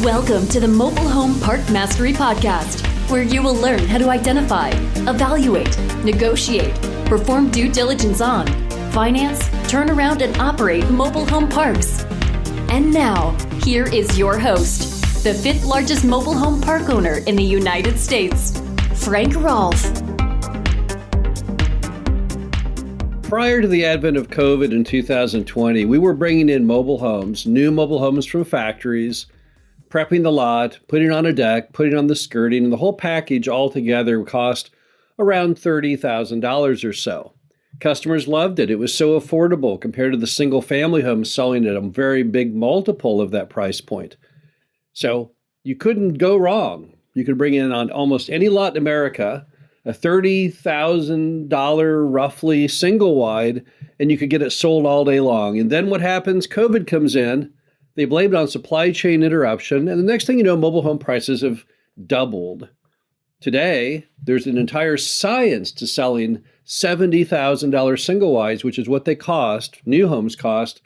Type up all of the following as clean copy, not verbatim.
Welcome to the Mobile Home Park Mastery Podcast, where you will learn how to identify, evaluate, negotiate, perform due diligence on, finance, turn around, and operate mobile home parks. And now, here is your host, the fifth largest mobile home park owner in the United States, Frank Rolfe. Prior to the advent of COVID in 2020, we were bringing in mobile homes, new mobile homes from factories, prepping the lot, putting on a deck, putting on the skirting, and the whole package altogether cost around $30,000 or so. Customers loved it. It was so affordable compared to the single family homes selling at a very big multiple of that price point. So you couldn't go wrong. You could bring in on almost any lot in America a $30,000 roughly single wide, and you could get it sold all day long. And then what happens? COVID comes in. They blame it on supply chain interruption. And the next thing you know, mobile home prices have doubled. Today, there's an entire science to selling $70,000 single wides, which is what they cost, new homes cost,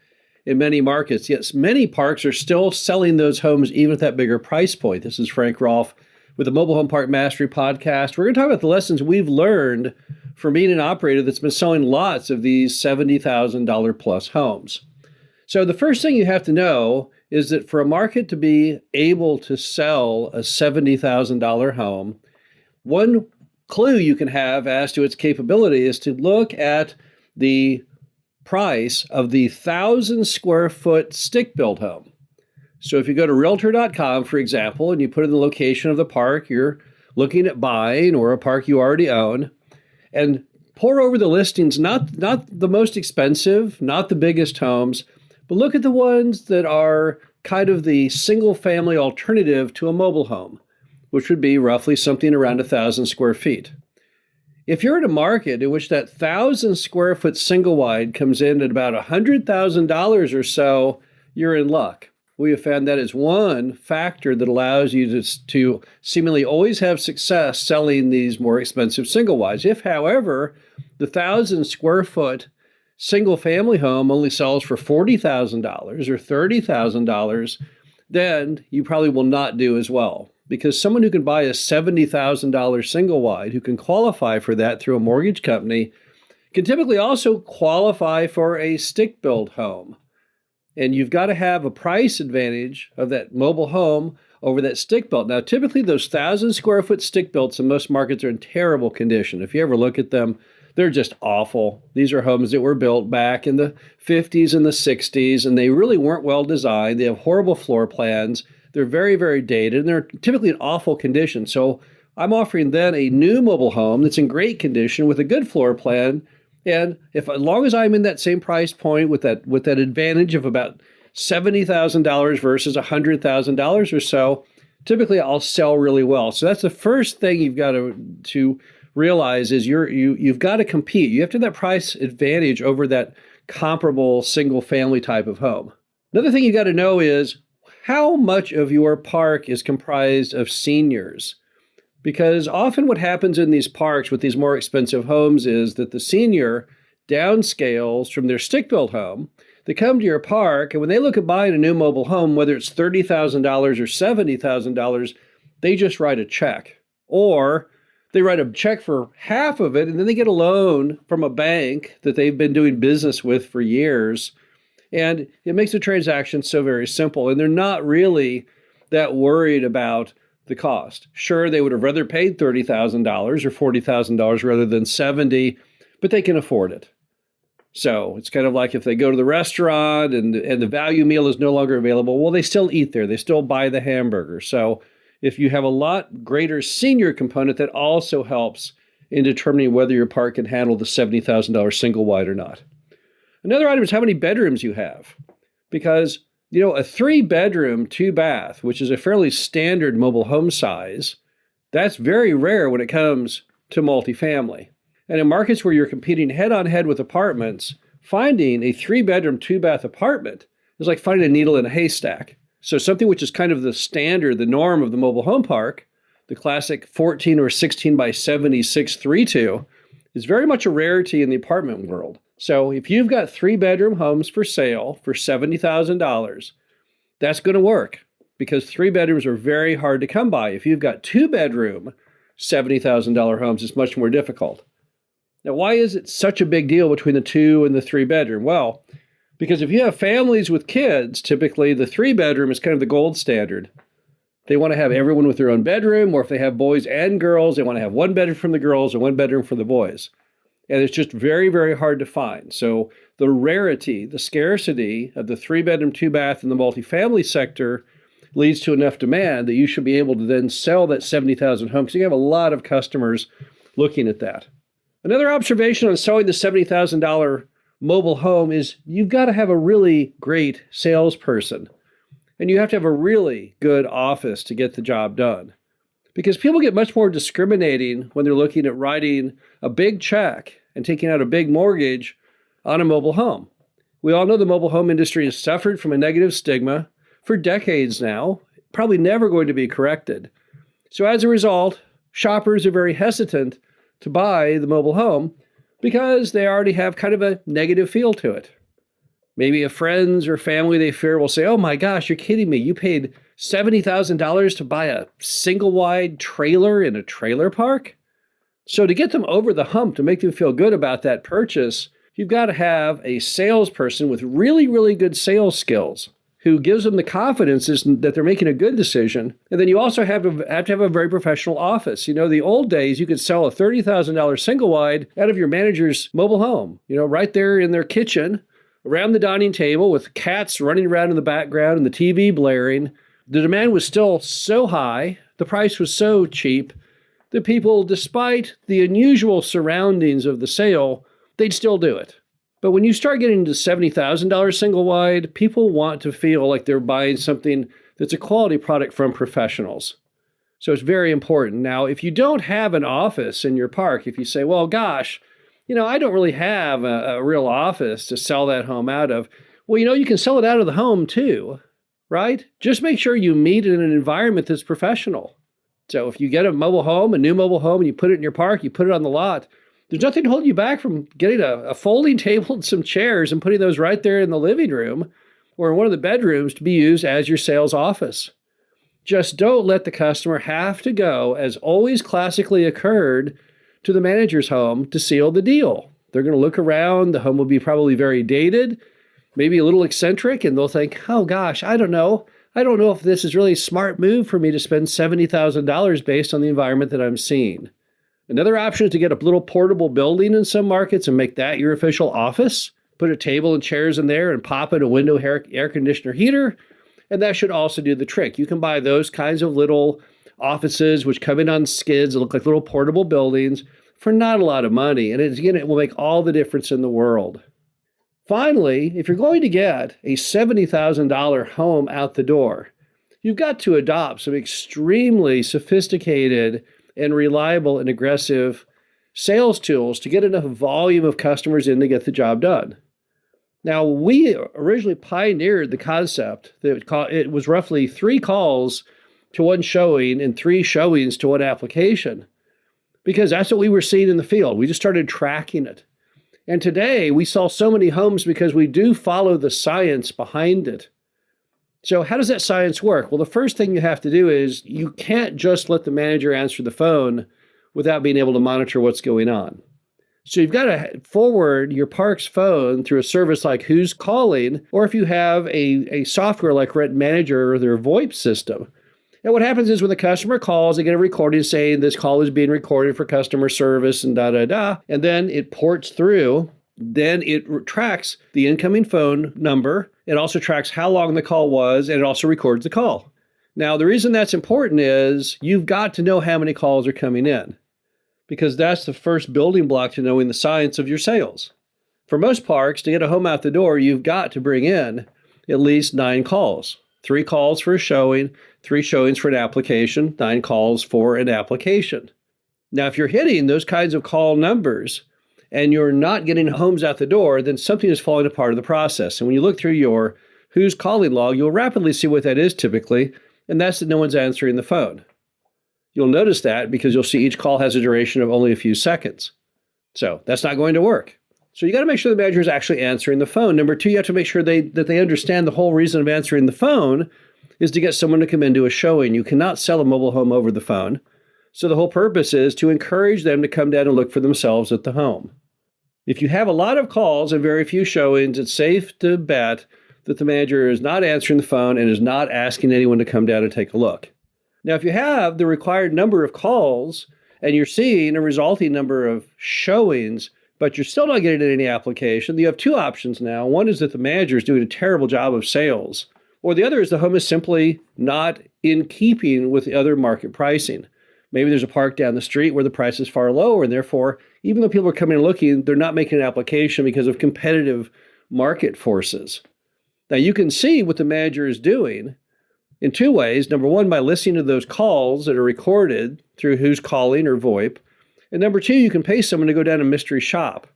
in many markets. Yet many parks are still selling those homes even at that bigger price point. This is Frank Rolfe with the Mobile Home Park Mastery Podcast. We're going to talk about the lessons we've learned from being an operator that's been selling lots of these $70,000 plus homes. So the first thing you have to know is that for a market to be able to sell a $70,000 home, one clue you can have as to its capability is to look at the price of the 1,000 square foot stick-built home. So if you go to Realtor.com, for example, and you put in the location of the park you're looking at buying or a park you already own, and pour over the listings, not the most expensive, not the biggest homes, but look at the ones that are kind of the single family alternative to a mobile home, which would be roughly something around 1,000 square feet. If you're in a market in which that 1,000 square foot single wide comes in at about $100,000 or so, you're in luck. We have found that is one factor that allows you to seemingly always have success selling these more expensive single wides. If, however, the 1,000 square foot single family home only sells for $40,000 or $30,000, then you probably will not do as well. Because someone who can buy a $70,000 single wide, who can qualify for that through a mortgage company, can typically also qualify for a stick-built home. And you've got to have a price advantage of that mobile home over that stick-built. Now, typically those 1,000 square foot stick-builts in most markets are in terrible condition. If you ever look at them, they're just awful. These are homes that were built back in the 50s and the 60s, and they really weren't well designed. They have horrible floor plans. They're very, very dated, and they're typically in awful condition. So I'm offering then a new mobile home that's in great condition with a good floor plan. And as long as I'm in that same price point with that advantage of about $70,000 versus $100,000 or so, typically I'll sell really well. So that's the first thing you've got to realize is you've got to compete. You have to have that price advantage over that comparable single family type of home. Another thing you got to know is how much of your park is comprised of seniors. Because often what happens in these parks with these more expensive homes is that the senior downscales from their stick-built home. They come to your park, and when they look at buying a new mobile home, whether it's $30,000 or $70,000, they just write a check. Or they write a check for half of it, and then they get a loan from a bank that they've been doing business with for years. And it makes the transaction so very simple. And they're not really that worried about the cost. Sure, they would have rather paid $30,000 or $40,000 rather than $70,000, but they can afford it. So it's kind of like if they go to the restaurant and the value meal is no longer available, well, they still eat there. They still buy the hamburger. So if you have a lot greater senior component, that also helps in determining whether your park can handle the $70,000 single wide or not. Another item is how many bedrooms you have. Because a 3-bedroom, 2-bath, which is a fairly standard mobile home size, that's very rare when it comes to multifamily. And in markets where you're competing head-on-head with apartments, finding a 3-bedroom, 2-bath apartment is like finding a needle in a haystack. So something which is kind of the standard, the norm of the mobile home park, the classic 14 or 16 by 76 3-2, is very much a rarity in the apartment world. So if you've got 3-bedroom homes for sale for $70,000, that's going to work. because 3 bedrooms are very hard to come by. If you've got 2-bedroom, $70,000 homes, it's much more difficult. Now, why is it such a big deal between the 2 and the 3-bedroom? Well, because if you have families with kids, typically the 3-bedroom is kind of the gold standard. They want to have everyone with their own bedroom, or if they have boys and girls, they want to have 1 bedroom for the girls and 1 bedroom for the boys. And it's just very, very hard to find. So the rarity, the scarcity of the 3-bedroom, 2-bath in the multifamily sector leads to enough demand that you should be able to then sell that 70,000 homes. So you have a lot of customers looking at that. Another observation on selling the $70,000 mobile home is you've got to have a really great salesperson. And you have to have a really good office to get the job done. Because people get much more discriminating when they're looking at writing a big check and taking out a big mortgage on a mobile home. We all know the mobile home industry has suffered from a negative stigma for decades now, probably never going to be corrected. So as a result, shoppers are very hesitant to buy the mobile home because they already have kind of a negative feel to it. Maybe a friends or family they fear will say, oh my gosh, you're kidding me. You paid $70,000 to buy a single-wide trailer in a trailer park? So to get them over the hump, to make them feel good about that purchase, you've got to have a salesperson with really, really good sales skills who gives them the confidence that they're making a good decision. And then you also have to have a very professional office. You know, the old days, you could sell a $30,000 single-wide out of your manager's mobile home, right there in their kitchen, around the dining table with cats running around in the background and the TV blaring. The demand was still so high, the price was so cheap, that people, despite the unusual surroundings of the sale, they'd still do it. But when you start getting to $70,000 single wide, people want to feel like they're buying something that's a quality product from professionals. So it's very important. Now, if you don't have an office in your park, if you say, well, gosh, I don't really have a real office to sell that home out of. Well, you can sell it out of the home too, right? Just make sure you meet in an environment that's professional. So if you get a mobile home, a new mobile home, and you put it in your park, you put it on the lot, there's nothing holding you back from getting a folding table and some chairs and putting those right there in the living room or in one of the bedrooms to be used as your sales office. Just don't let the customer have to go, as always classically occurred, to the manager's home to seal the deal. They're going to look around. The home will be probably very dated, maybe a little eccentric, and they'll think, oh gosh, I don't know. I don't know if this is really a smart move for me to spend $70,000 based on the environment that I'm seeing. Another option is to get a little portable building in some markets and make that your official office. Put a table and chairs in there and pop in a window air conditioner heater, and that should also do the trick. You can buy those kinds of little offices which come in on skids that look like little portable buildings for not a lot of money, and it will make all the difference in the world. Finally, if you're going to get a $70,000 home out the door, you've got to adopt some extremely sophisticated and reliable and aggressive sales tools to get enough volume of customers in to get the job done. Now, we originally pioneered the concept that it was roughly 3 calls to 1 showing and 3 showings to 1 application, because that's what we were seeing in the field. We just started tracking it. And today we sell so many homes because we do follow the science behind it. So how does that science work? Well, the first thing you have to do is you can't just let the manager answer the phone without being able to monitor what's going on. So you've got to forward your park's phone through a service like Who's Calling, or if you have a software like Rent Manager or their VoIP system. And what happens is when the customer calls, they get a recording saying this call is being recorded for customer service and and then it ports through. Then it tracks the incoming phone number. It also tracks how long the call was, and it also records the call. Now, the reason that's important is you've got to know how many calls are coming in, because that's the first building block to knowing the science of your sales. For most parks, to get a home out the door, you've got to bring in at least 9 calls. 3 calls for a showing, 3 showings for an application, 9 calls for an application. Now, if you're hitting those kinds of call numbers and you're not getting homes out the door, then something is falling apart in the process. And when you look through your Who's Calling log, you'll rapidly see what that is typically, and that's that no one's answering the phone. You'll notice that because you'll see each call has a duration of only a few seconds. So that's not going to work. So you got to make sure the manager is actually answering the phone. Number 2, you have to make sure that they understand the whole reason of answering the phone is to get someone to come into a showing. You cannot sell a mobile home over the phone. So the whole purpose is to encourage them to come down and look for themselves at the home. If you have a lot of calls and very few showings, it's safe to bet that the manager is not answering the phone and is not asking anyone to come down and take a look. Now, if you have the required number of calls and you're seeing a resulting number of showings, but you're still not getting any application, you have two options now. One is that the manager is doing a terrible job of sales, or the other is the home is simply not in keeping with the other market pricing. Maybe there's a park down the street where the price is far lower, and therefore, even though people are coming and looking, they're not making an application because of competitive market forces. Now, you can see what the manager is doing in two ways. Number one, by listening to those calls that are recorded through Who's Calling or VoIP. And number two, you can pay someone to go down and mystery shop.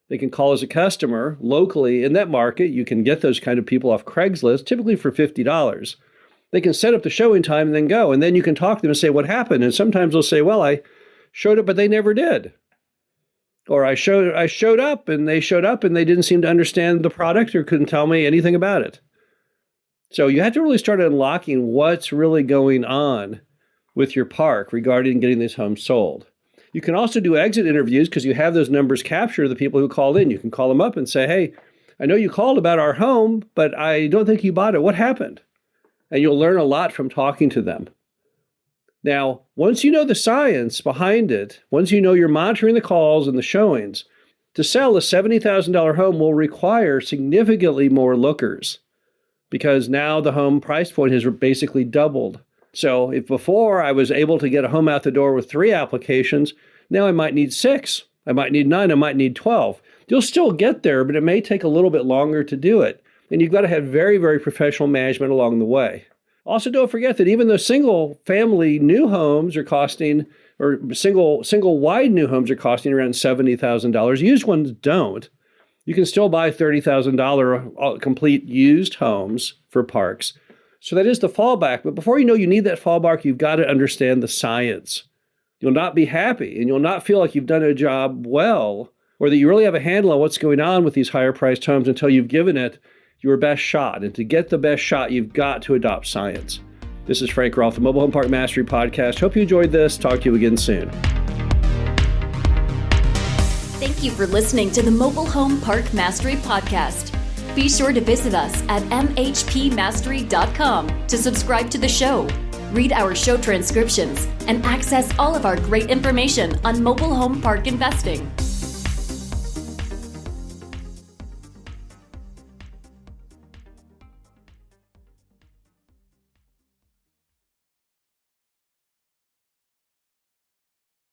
They can call as a customer locally in that market. You can get those kind of people off Craigslist, typically for $50. They can set up the showing time and then go. And then you can talk to them and say, what happened? And sometimes they'll say, well, I showed up, but they never did. Or I showed up and they didn't seem to understand the product or couldn't tell me anything about it. So you have to really start unlocking what's really going on with your park regarding getting these homes sold. You can also do exit interviews because you have those numbers captured of the people who called in. You can call them up and say, hey, I know you called about our home, but I don't think you bought it. What happened? And you'll learn a lot from talking to them. Now, once you know the science behind it, once you know you're monitoring the calls and the showings, to sell a $70,000 home will require significantly more lookers because now the home price point has basically doubled. So if before I was able to get a home out the door with 3 applications, now I might need 6, I might need 9, I might need 12. You'll still get there, but it may take a little bit longer to do it. And you've got to have very, very professional management along the way. Also, don't forget that even though single-family new homes are costing, or single-wide new homes are costing around $70,000, used ones don't. You can still buy $30,000 complete used homes for parks. So that is the fallback. But before you know you need that fallback, you've got to understand the science. You'll not be happy, and you'll not feel like you've done a job well, or that you really have a handle on what's going on with these higher-priced homes until you've given it your best shot. And to get the best shot, you've got to adopt science. This is Frank Rolfe, the Mobile Home Park Mastery Podcast. Hope you enjoyed this. Talk to you again soon. Thank you for listening to the Mobile Home Park Mastery Podcast. Be sure to visit us at mhpmastery.com to subscribe to the show, read our show transcriptions, and access all of our great information on mobile home park investing.